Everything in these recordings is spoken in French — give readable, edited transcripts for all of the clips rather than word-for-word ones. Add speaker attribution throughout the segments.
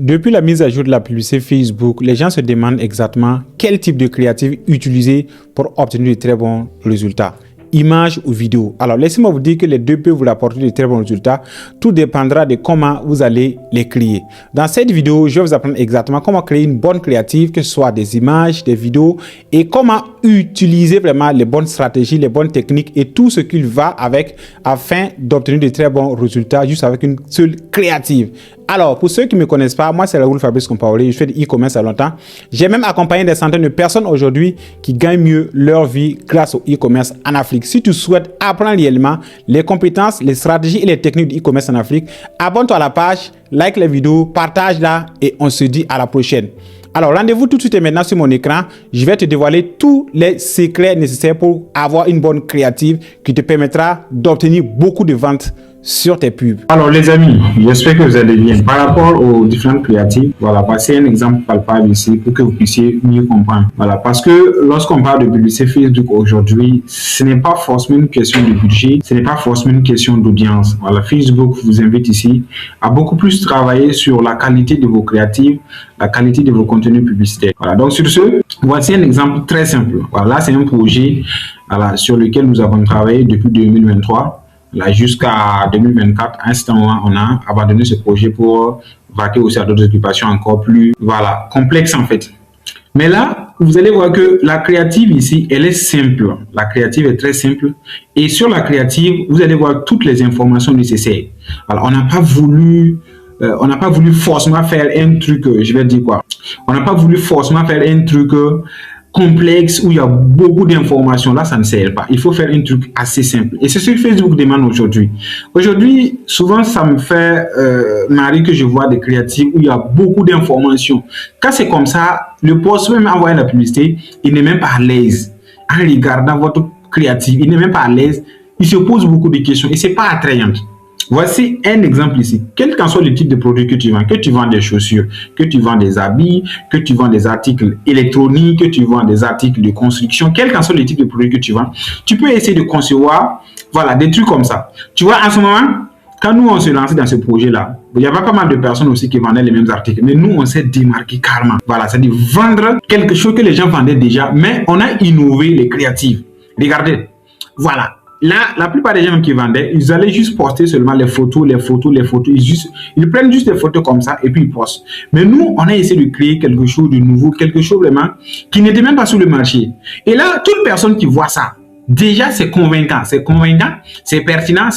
Speaker 1: depuis la mise à jour de la publicité Facebook, les gens se demandent exactement quel type de créatif utiliser pour obtenir de très bons résultats. Image ou vidéo. Alors, laissez-moi vous dire que les deux peuvent vous apporter de très bons résultats. Tout dépendra de comment vous allez les créer. Dans cette vidéo, je vais vous apprendre exactement comment créer une bonne créative, que ce soit des images, des vidéos, et comment utiliser vraiment les bonnes stratégies, les bonnes techniques et tout ce qu'il va avec afin d'obtenir de très bons résultats juste avec une seule créative. Alors, pour ceux qui ne me connaissent pas, moi c'est Raoul Fabrice Compaoré, je fais de e-commerce à longtemps. J'ai même accompagné des centaines de personnes aujourd'hui qui gagnent mieux leur vie grâce au e-commerce en Afrique. Si tu souhaites apprendre réellement les compétences, les stratégies et les techniques de e-commerce en Afrique, abonne-toi à la page, like la vidéo, partage-la et on se dit à la prochaine. Alors, rendez-vous tout de suite et maintenant sur mon écran. Je vais te dévoiler tous les secrets nécessaires pour avoir une bonne créative qui te permettra d'obtenir beaucoup de ventes sur tes pubs.
Speaker 2: Alors les amis, j'espère que vous allez bien. Par rapport aux différentes créatives, voilà, voici un exemple palpable ici pour que vous puissiez mieux comprendre. Voilà, parce que lorsqu'on parle de publicité Facebook aujourd'hui, ce n'est pas forcément une question de budget, ce n'est pas forcément une question d'audience. Voilà, Facebook vous invite ici à beaucoup plus travailler sur la qualité de vos créatives, la qualité de vos contenus publicitaires. Voilà, donc sur ce, voici un exemple très simple. Voilà, c'est un projet sur lequel nous avons travaillé depuis 2023. Là, jusqu'à 2024, à un certain moment, on a abandonné ce projet pour vaquer aussi à d'autres occupations encore plus, complexes en fait. Mais là, vous allez voir que la créative ici, elle est simple. La créative est très simple. Et sur la créative, vous allez voir toutes les informations nécessaires. Alors, on n'a pas voulu forcément faire un truc, je vais dire quoi. On n'a pas voulu forcément faire un truc complexe où il y a beaucoup d'informations. Là, ça ne sert pas. Il faut faire un truc assez simple. Et c'est ce que Facebook demande aujourd'hui. Aujourd'hui, souvent, ça me fait marrer que je vois des créatifs où il y a beaucoup d'informations. Quand c'est comme ça, le poste même envoyer la publicité, il n'est même pas à l'aise. En regardant votre créative, il n'est même pas à l'aise. Il se pose beaucoup de questions et c'est pas attrayant. Voici un exemple ici. Quel qu'en soit le type de produit que tu vends des chaussures, que tu vends des habits, que tu vends des articles électroniques, que tu vends des articles de construction, quel qu'en soit le type de produit que tu vends, tu peux essayer de concevoir, des trucs comme ça. Tu vois, en ce moment, quand nous on se lançait dans ce projet-là, il y avait pas mal de personnes aussi qui vendaient les mêmes articles, mais nous on s'est démarqué carrément. Voilà, c'est-à-dire vendre quelque chose que les gens vendaient déjà, mais on a innové les créatives. Regardez, voilà. Là, la plupart des gens qui vendaient, ils allaient juste poster seulement les photos. Ils prennent juste des photos comme ça et puis ils postent. Mais nous, on a essayé de créer quelque chose de nouveau, quelque chose vraiment qui n'était même pas sur le marché. Et là, toute personne qui voit ça, déjà c'est convaincant, c'est pertinent,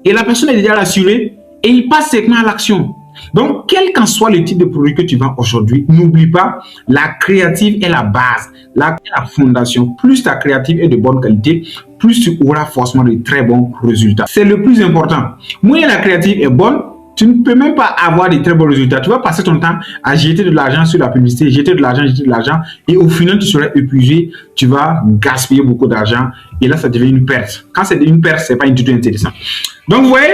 Speaker 2: et la personne est déjà rassurée et il passe directement à l'action. Donc, quel qu'en soit le type de produit que tu vends aujourd'hui, n'oublie pas, la créative est la base, la fondation. Plus ta créative est de bonne qualité, plus tu auras forcément de très bons résultats. C'est le plus important. Moins la créative est bonne, tu ne peux même pas avoir de très bons résultats. Tu vas passer ton temps à jeter de l'argent sur la publicité, jeter de l'argent, et au final, tu seras épuisé, tu vas gaspiller beaucoup d'argent, et là, ça devient une perte. Quand c'est une perte, c'est pas du tout intéressant. Donc, vous voyez,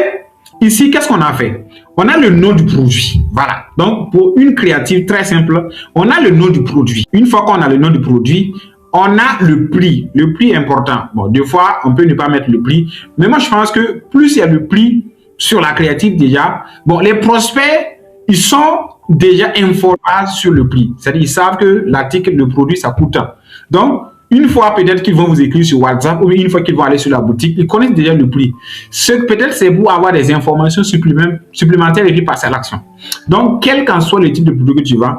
Speaker 2: ici, qu'est-ce qu'on a fait? On a le nom du produit. Voilà. Donc, pour une créative très simple, on a le nom du produit. Une fois qu'on a le nom du produit, on a le prix. Le prix est important. Bon, des fois, on peut ne pas mettre le prix. Mais moi, je pense que plus il y a le prix sur la créative déjà, bon, les prospects, ils sont déjà informés sur le prix. C'est-à-dire, ils savent que l'article, le produit, ça coûte tant. Donc, une fois peut-être qu'ils vont vous écrire sur WhatsApp ou une fois qu'ils vont aller sur la boutique, ils connaissent déjà le prix. Peut-être c'est pour avoir des informations supplémentaires et puis passer à l'action. Donc, quel qu'en soit le type de produit que tu vends,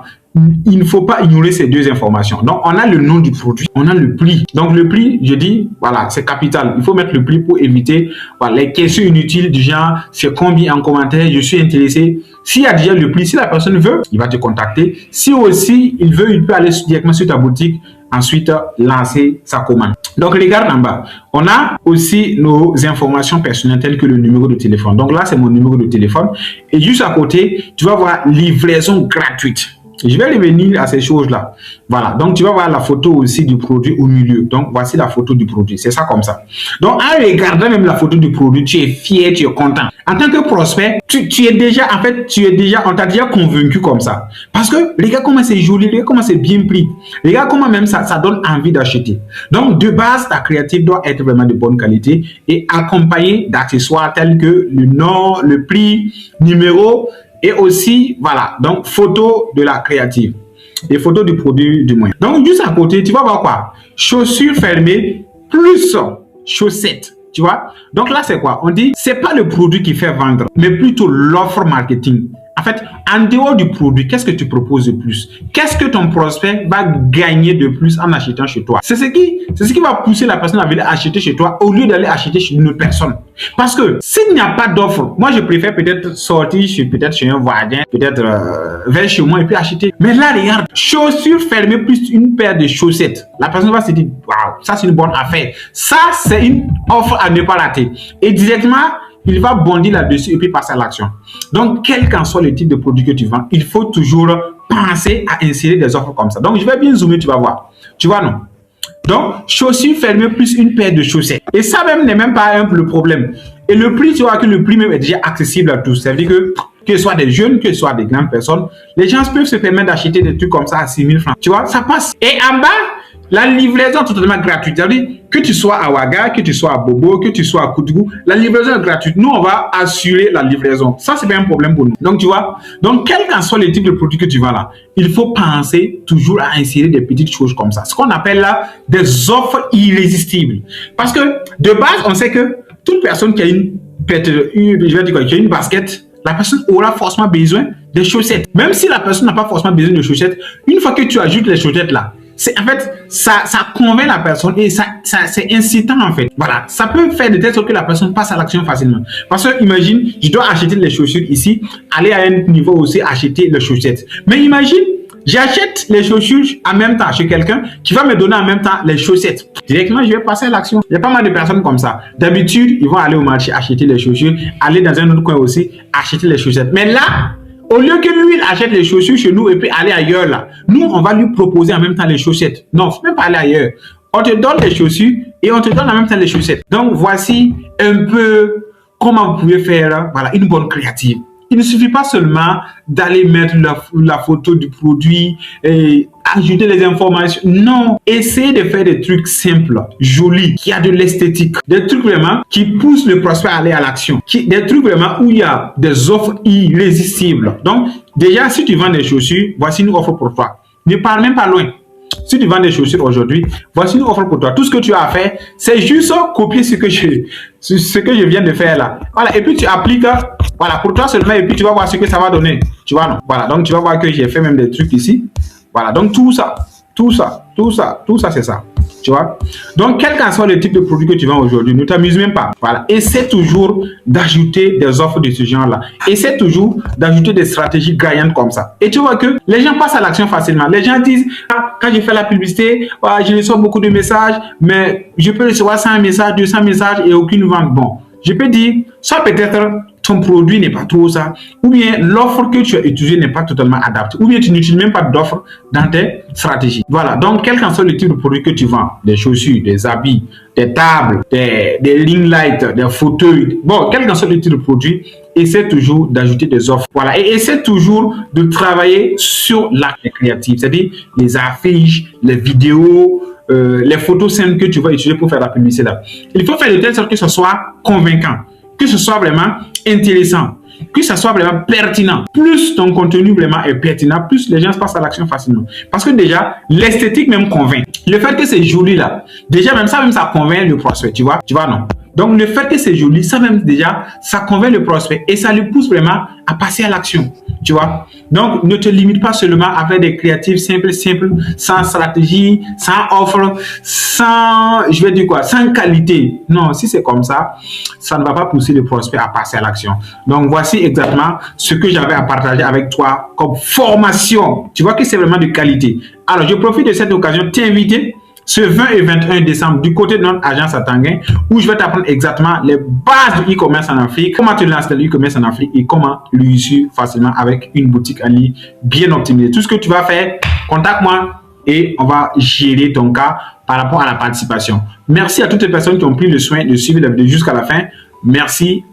Speaker 2: il ne faut pas ignorer ces deux informations. Donc, on a le nom du produit, on a le prix. Donc, le prix, je dis, c'est capital. Il faut mettre le prix pour éviter les questions inutiles du genre, c'est combien en commentaire, je suis intéressé. S'il y a déjà le prix, si la personne veut, il va te contacter. Si aussi il veut, il peut aller directement sur ta boutique, ensuite lancer sa commande. Donc, regarde en bas. On a aussi nos informations personnelles telles que le numéro de téléphone. Donc là, c'est mon numéro de téléphone. Et juste à côté, tu vas voir livraison gratuite. Je vais revenir à ces choses-là. Voilà. Donc, tu vas voir la photo aussi du produit au milieu. Donc, voici la photo du produit. C'est ça comme ça. Donc, en regardant même la photo du produit, tu es fier, tu es content. En tant que prospect, tu es déjà, on t'a déjà convaincu comme ça. Parce que, regarde comment c'est joli, regarde comment c'est bien pris. Regarde comment même ça donne envie d'acheter. Donc, de base, ta créative doit être vraiment de bonne qualité et accompagnée d'accessoires tels que le nom, le prix, numéro, et aussi, voilà, donc photos de la créative. Les photos du produit du moins. Donc, juste à côté, tu vas voir quoi? Chaussures fermées plus chaussettes. Tu vois? Donc là, c'est quoi? On dit, c'est pas le produit qui fait vendre, mais plutôt l'offre marketing. En fait, en dehors du produit, qu'est-ce que tu proposes de plus? Qu'est-ce que ton prospect va gagner de plus en achetant chez toi? C'est ce qui va pousser la personne à venir acheter chez toi au lieu d'aller acheter chez une autre personne. Parce que s'il n'y a pas d'offre, moi je préfère peut-être sortir peut-être chez un voisin, peut-être vers chez moi et puis acheter. Mais là, regarde, chaussures fermées plus une paire de chaussettes. La personne va se dire, waouh, ça c'est une bonne affaire. Ça, c'est une offre à ne pas rater. Et directement, il va bondir là-dessus et puis passer à l'action. Donc, quel qu'en soit le type de produit que tu vends, il faut toujours penser à insérer des offres comme ça. Donc, je vais bien zoomer, tu vas voir. Tu vois, non? Donc, chaussures fermées plus une paire de chaussettes. Et ça même n'est même pas le problème. Et le prix, tu vois que le prix même est déjà accessible à tous. Ça veut dire que ce soit des jeunes, que ce soit des grandes personnes, les gens peuvent se permettre d'acheter des trucs comme ça à 6 000 francs. Tu vois, ça passe. Et en bas, la livraison est totalement gratuite. C'est-à-dire que tu sois à Ouaga, que tu sois à Bobo, que tu sois à Koutgou, la livraison est gratuite. Nous, on va assurer la livraison. Ça, c'est pas un problème pour nous. Donc, tu vois, donc quel qu'en soit le type de produit que tu vends là, il faut penser toujours à insérer des petites choses comme ça. Ce qu'on appelle là des offres irrésistibles. Parce que de base, on sait que toute personne qui a une basket, la personne aura forcément besoin des chaussettes. Même si la personne n'a pas forcément besoin de chaussettes, une fois que tu ajoutes les chaussettes là, en fait, ça convainc la personne et ça c'est incitant en fait. Voilà, ça peut faire de telle sorte que la personne passe à l'action facilement. Parce que imagine, je dois acheter les chaussures ici, aller à un niveau aussi acheter les chaussettes. Mais imagine, j'achète les chaussures en même temps chez quelqu'un qui va me donner en même temps les chaussettes. Directement, je vais passer à l'action. Il y a pas mal de personnes comme ça. D'habitude, ils vont aller au marché acheter les chaussures, aller dans un autre coin aussi acheter les chaussettes. Mais là, au lieu que lui, il achète les chaussures chez nous et puis aller ailleurs là, nous, on va lui proposer en même temps les chaussettes. Non, faut même pas aller ailleurs. On te donne les chaussures et on te donne en même temps les chaussettes. Donc, voici un peu comment vous pouvez faire voilà, une bonne créative. Il ne suffit pas seulement d'aller mettre la photo du produit et ajouter les informations. Non, essayez de faire des trucs simples, jolis, qui a de l'esthétique. Des trucs vraiment qui poussent le prospect à aller à l'action. Des trucs vraiment où il y a des offres irrésistibles. Donc, déjà, si tu vends des chaussures, voici une offre pour toi. Ne pars même pas loin. Si tu vends des chaussures aujourd'hui, voici une offre pour toi. Tout ce que tu as à faire, c'est juste copier ce que je viens de faire là. Voilà, et puis tu appliques, voilà, pour toi seulement, et puis tu vas voir ce que ça va donner. Tu vois, non? Voilà, donc tu vas voir que j'ai fait même des trucs ici. Voilà, donc tout ça, c'est ça. Tu vois? Donc, quel qu'en soit le type de produit que tu vends aujourd'hui, ne t'amuse même pas. Voilà. Essaie toujours d'ajouter des offres de ce genre-là. Essaie toujours d'ajouter des stratégies gagnantes comme ça. Et tu vois que les gens passent à l'action facilement. Les gens disent, ah, quand je fais la publicité, ah, je reçois beaucoup de messages, mais je peux recevoir 100 messages, 200 messages et aucune vente. Bon, je peux dire, soit peut-être ton produit n'est pas trop ça, ou bien l'offre que tu as utilisée n'est pas totalement adaptée, ou bien tu n'utilises même pas d'offre dans tes stratégies. Voilà, donc quel qu'en soit le type de produit que tu vends, des chaussures, des habits, des tables, des ring lights, des fauteuils, bon, quel qu'en soit le type de produit, essaie toujours d'ajouter des offres. Voilà, et essaie toujours de travailler sur l'acte créatif, c'est-à-dire les affiches, les vidéos, les photos simples que tu vas utiliser pour faire la publicité là. Il faut faire de telle sorte que ce soit convaincant, que ce soit vraiment intéressant, que ça soit vraiment pertinent. Plus ton contenu vraiment est pertinent, plus les gens passent à l'action facilement. Parce que déjà, l'esthétique même convainc. Le fait que c'est joli là, déjà même ça convainc le prospect, tu vois non. Donc le fait que c'est joli, ça même déjà, ça convainc le prospect et ça lui pousse vraiment à passer à l'action, tu vois. Donc ne te limite pas seulement à faire des créatives simples, sans stratégie, sans offre, sans qualité. Non, si c'est comme ça, ça ne va pas pousser le prospect à passer à l'action. Donc voici exactement ce que j'avais à partager avec toi comme formation. Tu vois que c'est vraiment de qualité. Alors je profite de cette occasion de t'inviter ce 20 et 21 décembre du côté de notre agence à Tanguin, où je vais t'apprendre exactement les bases du e-commerce en Afrique, comment te lancer dans l'e-commerce en Afrique et comment réussir facilement avec une boutique en ligne bien optimisée. Tout ce que tu vas faire, contacte-moi et on va gérer ton cas par rapport à la participation. Merci à toutes les personnes qui ont pris le soin de suivre la vidéo jusqu'à la fin. Merci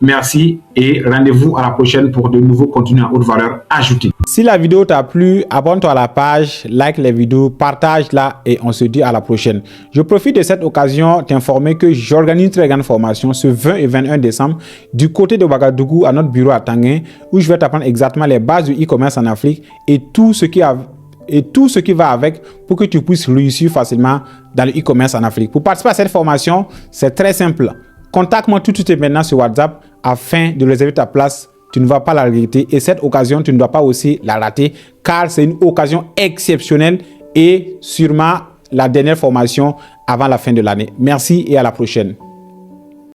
Speaker 2: et rendez-vous à la prochaine pour de nouveaux contenus à haute valeur ajoutée.
Speaker 1: Si la vidéo t'a plu, abonne-toi à la page, like les vidéos, partage-la et on se dit à la prochaine. Je profite de cette occasion t'informer que j'organise une très grande formation ce 20 et 21 décembre du côté de Ouagadougou à notre bureau à Tanguin où je vais t'apprendre exactement les bases du e-commerce en Afrique et tout ce qui va avec pour que tu puisses réussir facilement dans le e-commerce en Afrique. Pour participer à cette formation, c'est très simple. Contacte-moi tout de suite maintenant sur WhatsApp afin de réserver ta place. Tu ne vas pas la regretter et cette occasion, tu ne dois pas aussi la rater car c'est une occasion exceptionnelle et sûrement la dernière formation avant la fin de l'année. Merci et à la prochaine.